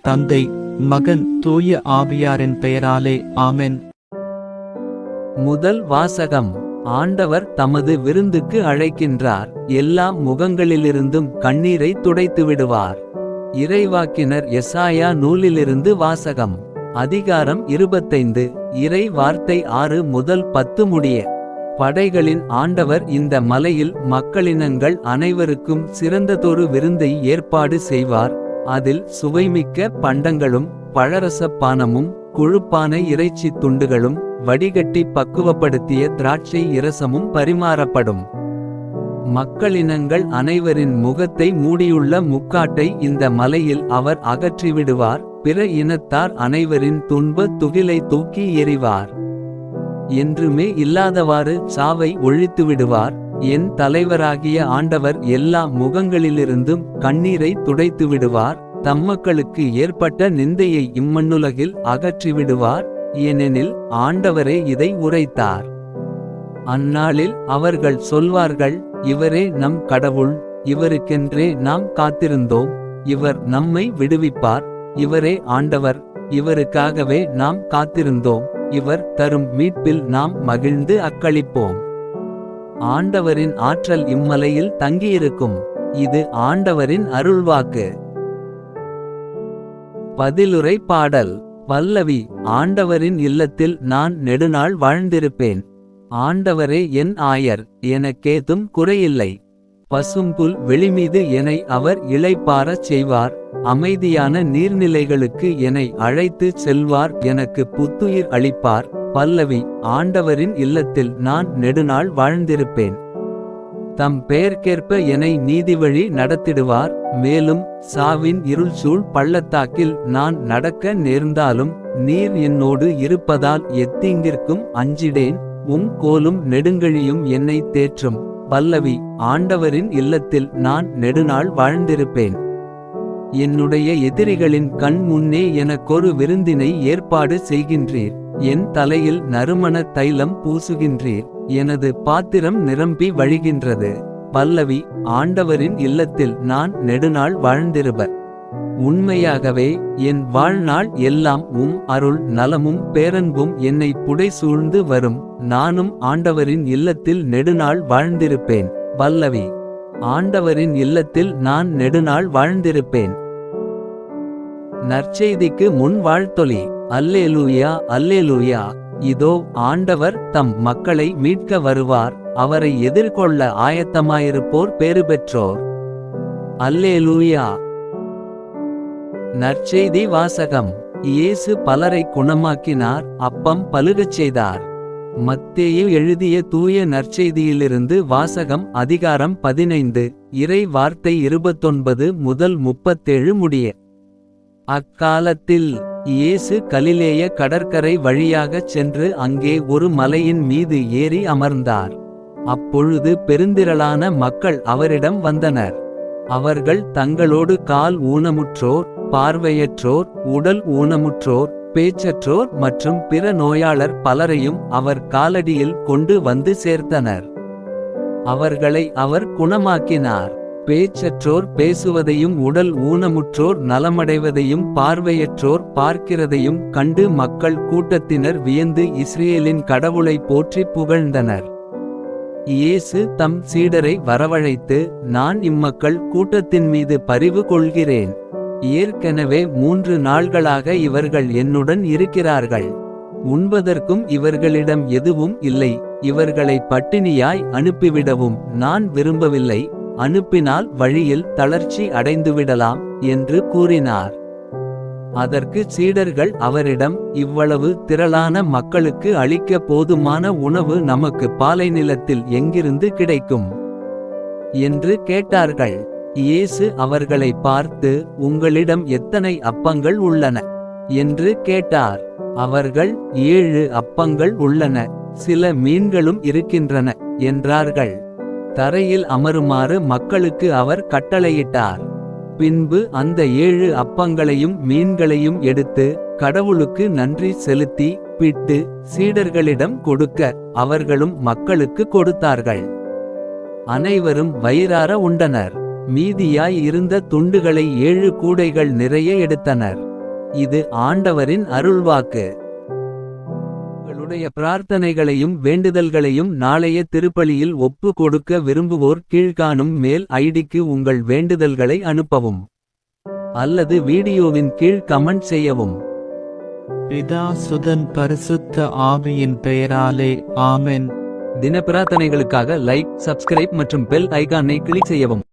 தந்தை, மகன், தூய ஆவியாரின் பெயராலே ஆமென். முதல் வாசகம். ஆண்டவர் தமது விருந்துக்கு அழைக்கின்றார். எல்லா முகங்களிலிருந்தும் கண்ணீரை துடைத்துவிடுவார். இறைவாக்கினர் எசாயா நூலிலிருந்து வாசகம். அதிகாரம் 25. இறை வார்த்தை 6 முதல் 10 முடிய. படைகளின் ஆண்டவர் இந்த மலையில் மக்களினங்கள் அனைவருக்கும் சிறந்ததொரு விருந்தை ஏற்பாடு செய்வார். அதில் சுவைமிக்க பண்டங்களும் பழரசப் பானமும் கொழுப்பான இறைச்சி துண்டுகளும் வடிகட்டி பக்குவப்படுத்திய திராட்சை இரசமும் பரிமாறப்படும். மக்களினங்கள் அனைவரின் முகத்தை மூடியுள்ள முக்காட்டை இந்த மலையில் அவர் அகற்றிவிடுவார். பிற இனத்தார் அனைவரின் துன்பத் துகிலை தூக்கி எறிவார். என்றுமே இல்லாதவாறு சாவை ஒழித்துவிடுவார். என் தலைவராகிய ஆண்டவர் எல்லா முகங்களிலிருந்தும் கண்ணீரை துடைத்துவிடுவார். தம்மக்களுக்கு ஏற்பட்ட நிந்தையை இம்மண்ணுலகில் அகற்றிவிடுவார். ஏனெனில் ஆண்டவரே இதை உரைத்தார். அந்நாளில் அவர்கள் சொல்வார்கள், இவரே நம் கடவுள், இவருக்கென்றே நாம் காத்திருந்தோம். இவர் நம்மை விடுவிப்பார். இவரே ஆண்டவர், இவருக்காகவே நாம் காத்திருந்தோம். இவர் தரும் மீட்பில் நாம் மகிழ்ந்து அக்களிப்போம். ஆண்டவரின் ஆற்றல் இம்மலையில் தங்கியிருக்கும். இது ஆண்டவரின் அருள்வாக்கு. பதிலுரை பாடல். பல்லவி. ஆண்டவரின் இல்லத்தில் நான் நெடுநாள் வாழ்ந்திருப்பேன். ஆண்டவரே என் ஆயர், எனக்கேதும் குறையில்லை. பசும்புல் வெளிமீது என்னை அவர் இளைப்பாறச் செய்வார். அமைதியான நீர்நிலைகளுக்கு என்னை அழைத்து செல்வார். எனக்கு புத்துயிர் அளிப்பார். பல்லவி. ஆண்டவரின் இல்லத்தில் நான் நெடுநாள் வாழ்ந்திருப்பேன். தம் பெயர்க்கேற்ப என்னை நீதிவழி நடத்திடுவார். மேலும் சாவின் இருள்சூழ் பள்ளத்தாக்கில் நான் நடக்க நேர்ந்தாலும் நீர் என்னோடு இருப்பதால் எத்தீங்கிற்கும் அஞ்சிடேன். கோலும் நெடுங்கழியும் என்னை தேற்றும். பல்லவி. ஆண்டவரின் இல்லத்தில் நான் நெடுநாள் வாழ்ந்திருப்பேன். என்னுடைய எதிரிகளின் கண் முன்னே எனக்கொரு விருந்தினை ஏற்பாடு செய்கின்றீர். என் தலையில் நறுமண தைலம் பூசுகின்றீர். எனது பாத்திரம் நிரம்பி வழிகின்றது. பல்லவி. ஆண்டவரின் இல்லத்தில் நான் நெடுநாள் வாழ்ந்திருப்ப. உண்மையாகவே என் வாழ்நாள் எல்லாம் அருள் நலமும் பேரன்பும் என்னை புடைசூழ்ந்து வரும். நானும் ஆண்டவரின் இல்லத்தில் நெடுநாள் வாழ்ந்திருப்பேன். பல்லவி. ஆண்டவரின் இல்லத்தில் நான் நெடுநாள் வாழ்ந்திருப்பேன். நற்செய்திக்கு முன் வாழ்த்தொலி. அல்லேலூயா, அல்லேலூயா. இதோ ஆண்டவர் தம் மக்களை மீட்க வருவார். அவரை எதிர்கொள்ள ஆயத்தமாயிருப்போர் பேறுபெற்றோர். அல்லேலூயா. நற்செய்தி வாசகம். இயேசு பலரை குணமாக்கினார். அப்பம் பலுகச் செய்தார். மத்தேயு எழுதிய தூய நற்செய்தியிலிருந்து வாசகம். அதிகாரம் 15. இறை வார்த்தை 29 முதல் 37 முடிய. அக்காலத்தில் இயேசு கலிலேய கடற்கரை வழியாகச் சென்று அங்கே ஒரு மலையின் மீது ஏறி அமர்ந்தார். அப்பொழுது பெருந்திரளான மக்கள் அவரிடம் வந்தனர். அவர்கள் தங்களோடு கால் ஊனமுற்றோர், பார்வையற்றோர், உடல் ஊனமுற்றோர், பேச்சற்றோர் மற்றும் பிற நோயாளர் பலரையும் அவர் காலடியில் கொண்டு வந்து சேர்த்தனர். அவர்களை அவர் குணமாக்கினார். பேச்சற்றோர் பேசுவதையும் உடல் ஊனமுற்றோர் நலமடைவதையும் பார்வையற்றோர் பார்க்கிறதையும் கண்டு மக்கள் கூட்டத்தினர் வியந்து இஸ்ரேலின் கடவுளை போற்றி புகழ்ந்தனர். இயேசு தம் சீடரை வரவழைத்து, நான் இம்மக்கள் கூட்டத்தின் மீது பரிவு கொள்கிறேன். ஏற்கனவே 3 நாள்களாக இவர்கள் என்னுடன் இருக்கிறார்கள். உண்பதற்கும் இவர்களிடம் எதுவும் இல்லை. இவர்களை பட்டினியாய் அனுப்பிவிடவும் நான் விரும்பவில்லை. அனுப்பினால் வழியில் தளர்ச்சி அடைந்துவிடலாம் என்று கூறினார். அதற்கு சீடர்கள் அவரிடம், இவ்வளவு திரளான மக்களுக்கு அளிக்க போதுமான உணவு நமக்கு பாலைநிலத்தில் எங்கிருந்து கிடைக்கும் என்று கேட்டார்கள். இயேசு அவர்களை பார்த்து, உங்களிடம் எத்தனை அப்பங்கள் உள்ளன என்று கேட்டார். அவர்கள், 7 அப்பங்கள் உள்ளன, சில மீன்களும் இருக்கின்றன என்றார்கள். தரையில் அமருமாறு மக்களுக்கு அவர் கட்டளையிட்டார். பின்பு அந்த 7 அப்பங்களையும் மீன்களையும் எடுத்து கடவுளுக்கு நன்றி செலுத்தி பிட்டு சீடர்களிடம் கொடுக்க அவர்களும் மக்களுக்கு கொடுத்தார்கள். அனைவரும் வயிறார உண்டனர். மீதியாய் இருந்த துண்டுகளை 7 கூடைகள் நிறைய எடுத்தனர். இது ஆண்டவரின் அருள்வாக்கு. உங்களுடைய பிரார்த்தனைகளையும் வேண்டுதல்களையும் நாளைய திருப்பலியில் ஒப்பு கொடுக்க விரும்புவோர் கீழ்காணும் மெயில் ஐடிக்கு உங்கள் வேண்டுதல்களை அனுப்பவும். அல்லது வீடியோவின் கீழ் கமெண்ட் செய்யவும். பிதா சுதன் பரிசுத்த ஆவியின் பெயராலே ஆமென். தின பிரார்த்தனைகளுக்காக லைக், சப்ஸ்கிரைப் மற்றும் பெல் ஐகானை கிளிக் செய்யவும்.